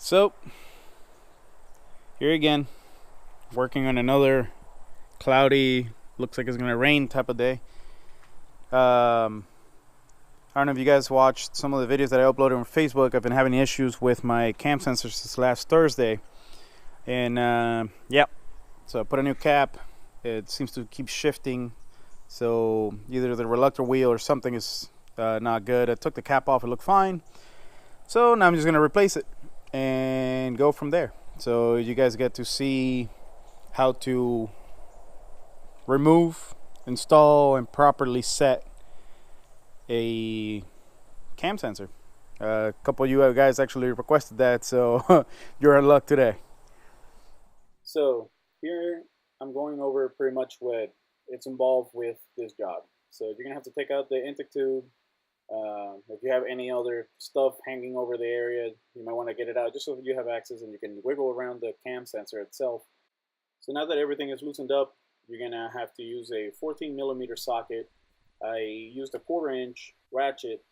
So, here again, working on another cloudy, looks like it's going to rain type of day. I don't know if you guys watched some of the videos that I uploaded on Facebook. I've been having issues with my cam sensors since last Thursday. And, yeah, so I put a new cap. It seems to keep shifting. So, either the reluctor wheel or something is not good. I took the cap off, it looked fine. So, now I'm just going to replace it and go from there. So you guys get to see how to remove, install, and properly set a cam sensor. A couple of you guys actually requested that, so you're in luck today. So here I'm going over pretty much what it's involved with this job. So you're gonna have to take out the intake tube. If you have any other stuff hanging over the area, you might want to get it out just so you have access and you can wiggle around the cam sensor itself. So now that everything is loosened up, you're going to have to use a 14mm socket. I used a 1/4-inch ratchet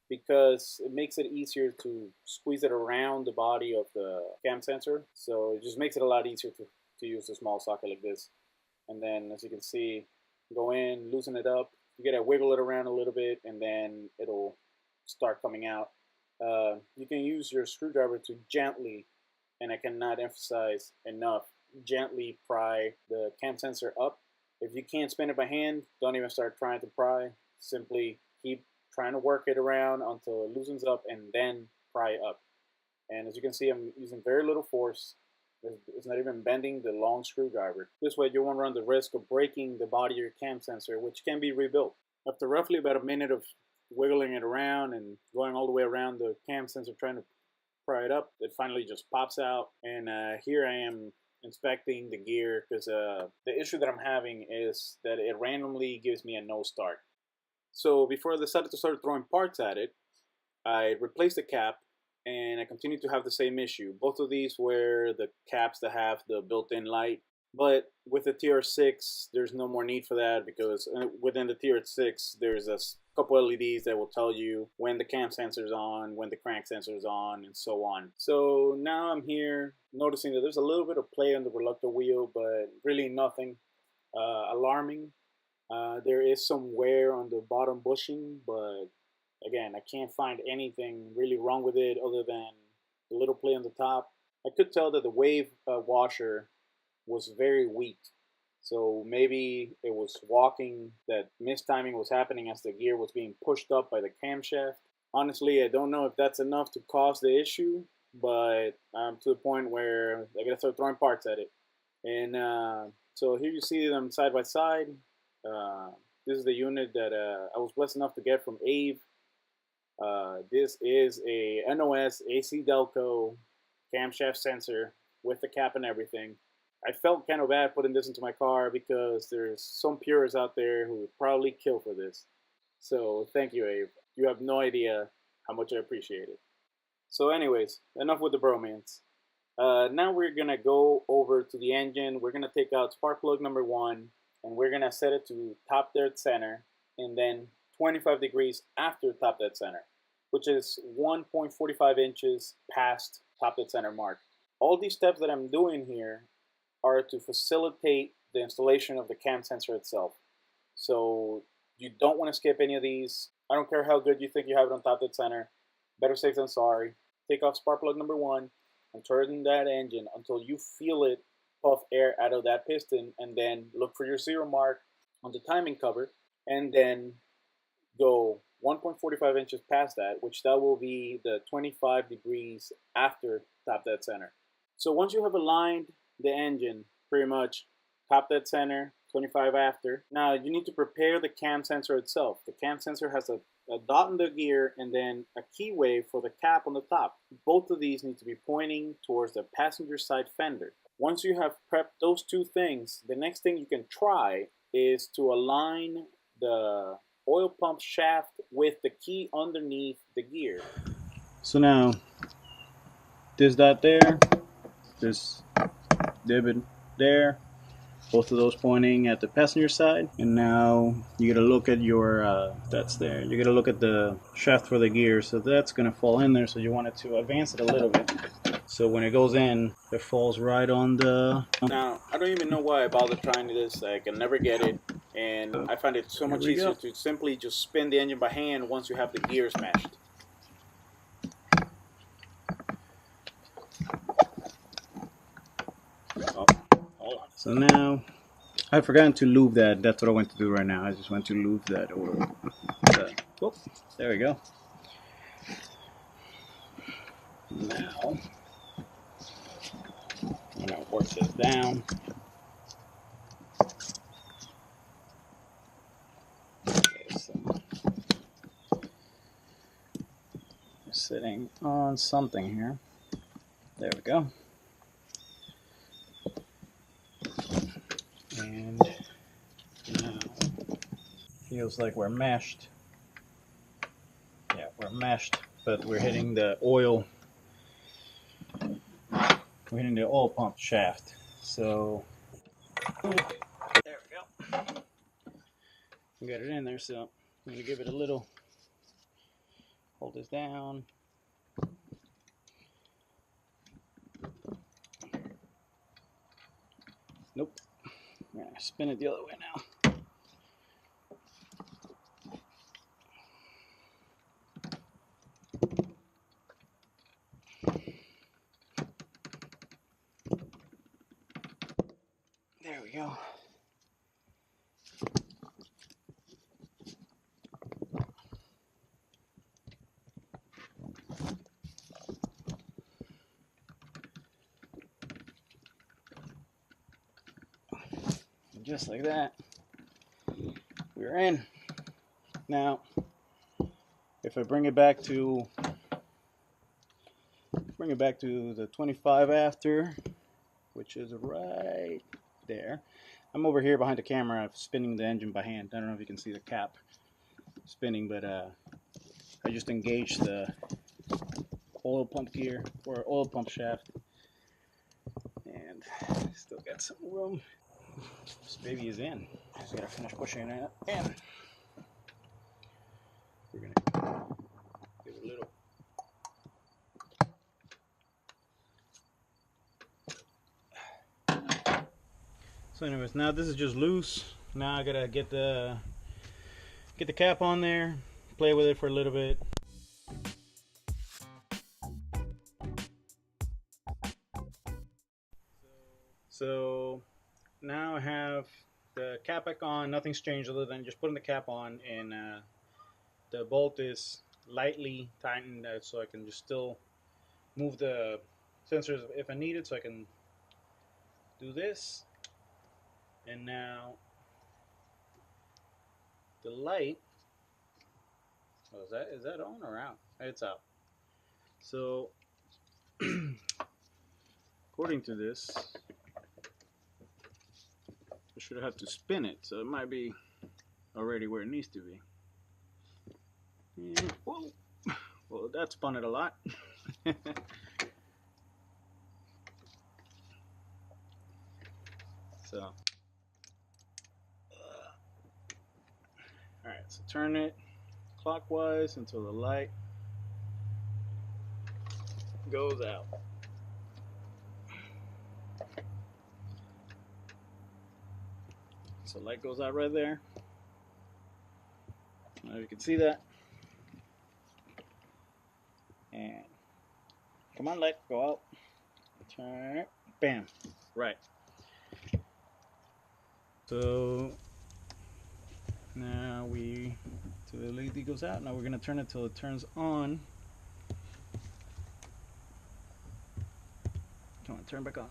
because it makes it easier to squeeze it around the body of the cam sensor. So it just makes it a lot easier to use a small socket like this. And then, as you can see, go in, loosen it up. You gotta wiggle it around a little bit and then it'll start coming out. You can use your screwdriver to gently, and I cannot emphasize enough, gently pry the cam sensor up. If you can't spin it by hand, don't even start trying to pry. Simply keep trying to work it around until it loosens up and then pry up. And as you can see, I'm using very little force. It's not even bending the long screwdriver. This way you won't run the risk of breaking the body of your cam sensor, which can be rebuilt. After roughly about a minute of wiggling it around and going all the way around the cam sensor trying to pry it up, it finally just pops out. And here I am inspecting the gear because the issue that I'm having is that it randomly gives me a no start. So before I decided to start throwing parts at it, I replaced the cap. And I continue to have the same issue. Both of these were the caps that have the built-in light. But with the TR6, there's no more need for that because within the TR6, there's a couple LEDs that will tell you when the cam sensor is on, when the crank sensor is on, and so on. So now I'm here noticing that there's a little bit of play on the reluctor wheel, but really nothing alarming. There is some wear on the bottom bushing, but again, I can't find anything really wrong with it other than the little play on the top. I could tell that the wave washer was very weak. So maybe it was walking, that mistiming was happening as the gear was being pushed up by the camshaft. Honestly, I don't know if that's enough to cause the issue, but I'm to the point where I gotta start throwing parts at it. And so here you see them side by side. This is the unit that I was blessed enough to get from Ave. This is a NOS AC Delco camshaft sensor with the cap and everything. I felt kind of bad putting this into my car because there's some purists out there who would probably kill for this. So thank you, Abe. You have no idea how much I appreciate it. So anyways, enough with the bromance. Now we're going to go over to the engine. We're going to take out spark plug number 1 and we're going to set it to top dead center and then 25 degrees after top dead center, which is 1.45 inches past top dead center mark. All these steps that I'm doing here are to facilitate the installation of the cam sensor itself. So you don't want to skip any of these. I don't care how good you think you have it on top dead center. Better safe than sorry. Take off spark plug number 1 and turn that engine until you feel it puff air out of that piston, and then look for your 0 mark on the timing cover and then go 1.45 inches past that, which that will be the 25 degrees after top dead center. So once you have aligned the engine pretty much top dead center, 25 after, now you need to prepare the cam sensor itself. The cam sensor has a dot in the gear and then a keyway for the cap on the top. Both of these need to be pointing towards the passenger side fender. Once you have prepped those two things, the next thing you can try is to align the oil pump shaft with the key underneath the gear. So now, this dot there, this divot there, both of those pointing at the passenger side. And now you gotta look at your, that's there. You gotta look at the shaft for the gear. So that's gonna fall in there, so you want it to advance it a little bit. So when it goes in, it falls right on the... Now, I don't even know why I bothered trying this. I can never get it. And I find it so much easier to simply just spin the engine by hand once you have the gears meshed. Oh, hold on. So now, I forgot to lube that. That's what I went to do right now. I just went to lube that over. Oh, there we go. Now, I'm going to work this down. Okay, so sitting on something here. There we go. And now feels like we're meshed. Yeah, we're meshed, but we're hitting the oil. We're hitting the oil pump shaft. So there we go. We got it in there, so I'm gonna give it a little. Hold this down. Nope. I'm gonna spin it the other way now. There we go. And just like that, we're in. Now, if I bring it back to the 25 after, which is right there. I'm over here behind the camera spinning the engine by hand. I don't know if you can see the cap spinning, but I just engaged the oil pump gear or oil pump shaft, and still got some room. This baby is in. Just gotta finish pushing it in. We're gonna give it a little. So anyways, now this is just loose. Now I gotta get the cap on there, play with it for a little bit. So now I have the cap back on. Nothing's changed other than just putting the cap on, and the bolt is lightly tightened so I can just still move the sensors if I need it. So I can do this. And now the light, oh, is that on or out? It's out. So according to this, I should have to spin it, so it might be already where it needs to be. And, whoa, well, that spun it a lot. So alright, so turn it clockwise until the light goes out. So light goes out right there. Now you can see that. And come on, light, go out. Turn it. Bam. Right. So now so the LED goes out. Now we're gonna turn it till it turns on. Come on, turn back on.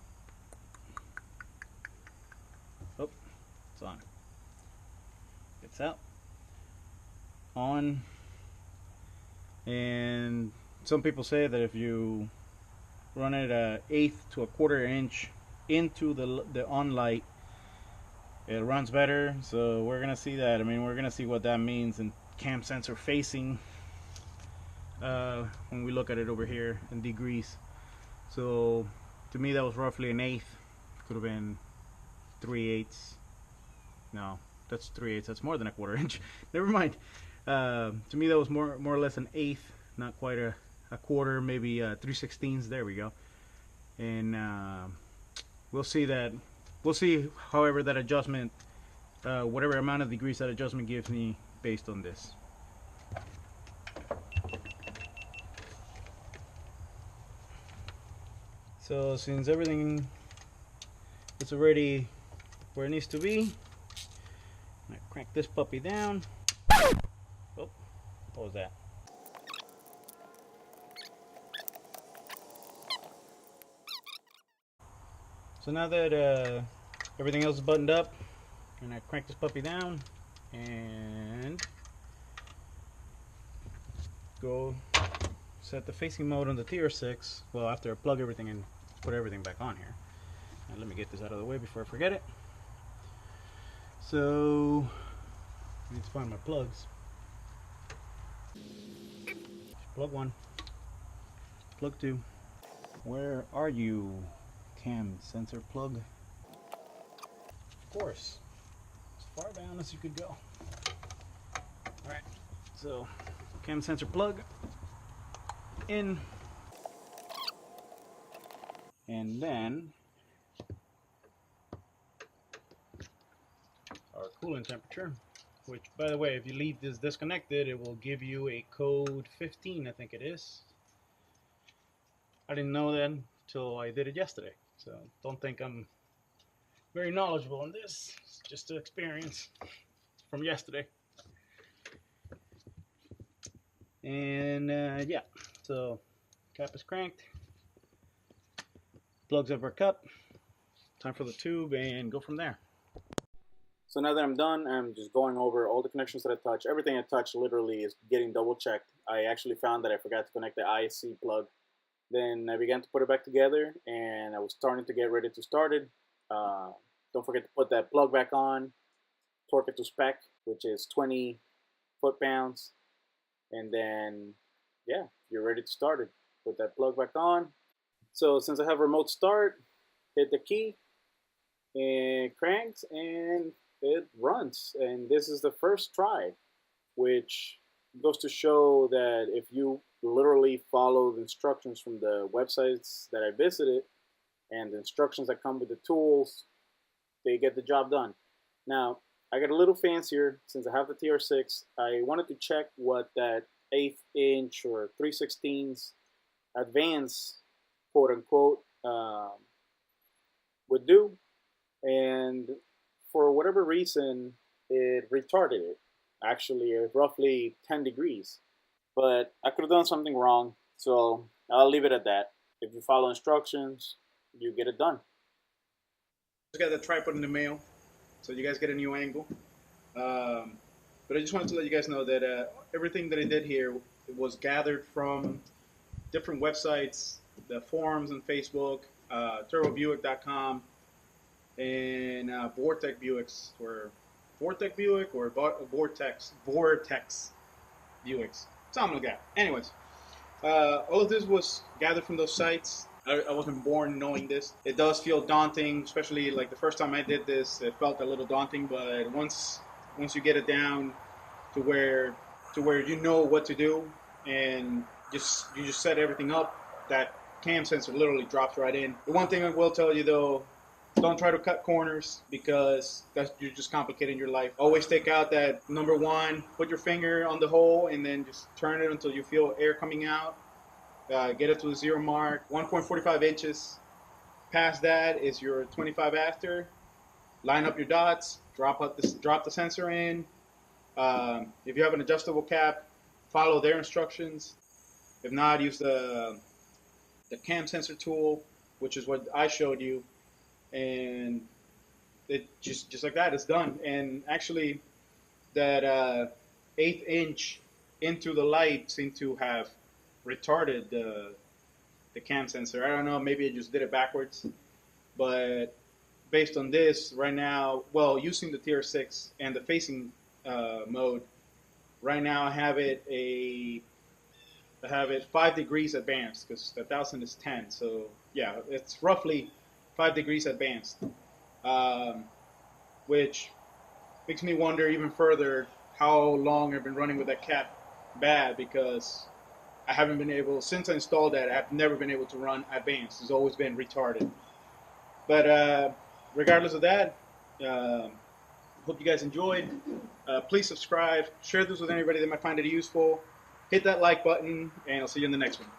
Oh, it's on. It's out. On. And some people say that if you run it an 1/8 to 1/4 inch into the on light, it runs better. So we're gonna see that. I mean, we're gonna see what that means in cam sensor facing when we look at it over here in degrees. So to me that was roughly an 1/8. Could have been 3/8. No, that's 3/8. That's more than a 1/4 inch. Never mind. To me that was more or less an 1/8, not quite a 1/4, maybe 3/16. There we go. and we'll see however that adjustment, whatever amount of degrees that adjustment gives me based on this. So since everything is already where it needs to be, I'm gonna crank this puppy down. Oh, what was that? So now that everything else is buttoned up, I'm gonna crank this puppy down and go set the facing mode on the tier 6. Well, after I plug everything and put everything back on here. Now let me get this out of the way before I forget it. So I need to find my plugs. Plug 1, plug 2. Where are you, cam sensor plug? Of course, as far down as you could go. Alright, so cam sensor plug in, and then our coolant temperature, which, by the way, if you leave this disconnected, it will give you a code 15, I think it is. I didn't know that until I did it yesterday, so don't think I'm very knowledgeable on this. It's just an experience from yesterday. And yeah, so cap is cranked, plugs up our cup, time for the tube, and go from there. So now that I'm done, I'm just going over all the connections that I touch. Everything I touch literally is getting double checked. I actually found that I forgot to connect the IC plug. Then I began to put it back together, and I was starting to get ready to start it. Don't forget to put that plug back on, torque it to spec, which is 20 foot-pounds. And then, yeah, you're ready to start it. Put that plug back on. So since I have remote start, hit the key, and cranks, and it runs. And this is the first try, which goes to show that if you literally follow the instructions from the websites that I visited and the instructions that come with the tools, they get the job done. Now, I got a little fancier since I have the TR6. I wanted to check what that 1/8 inch or 3/16 advance, quote unquote, would do. And for whatever reason, it retarded it. Actually, roughly 10 degrees. But I could have done something wrong, so I'll leave it at that. If you follow instructions, you get it done. Just got the tripod in the mail, so you guys get a new angle. But I just wanted to let you guys know that everything that I did here was gathered from different websites, the forums on Facebook, turbobuick.com, and Vortex Buicks, or Vortex Buick, or Vortex Buicks, something like that. Anyways, all of this was gathered from those sites. I wasn't born knowing this. It does feel daunting, especially like the first time I did this. It felt a little daunting, but once you get it down to where you know what to do, and you just set everything up, that cam sensor literally drops right in. The one thing I will tell you though, don't try to cut corners, because you're just complicating your life. Always take out that number 1, put your finger on the hole, and then just turn it until you feel air coming out. Get it to the 0 mark, 1.45 inches. Past that is your 25 after. Line up your dots, drop the sensor in. If you have an adjustable cap, follow their instructions. If not, use the cam sensor tool, which is what I showed you. And it just like that, it's done. And actually, that 1/8 inch into the light seemed to have retarded the cam sensor. I don't know, maybe I just did it backwards. But based on this right now, well, using the tier 6 and the facing mode, right now I have it 5 degrees advanced, because the 1000 is 10. So yeah, it's roughly 5 degrees advanced, which makes me wonder even further how long I've been running with that cap bad, because I haven't been able, since I installed that, I've never been able to run advanced. It's always been retarded. But regardless of that, hope you guys enjoyed. Please subscribe, share this with anybody that might find it useful. Hit that like button, and I'll see you in the next one.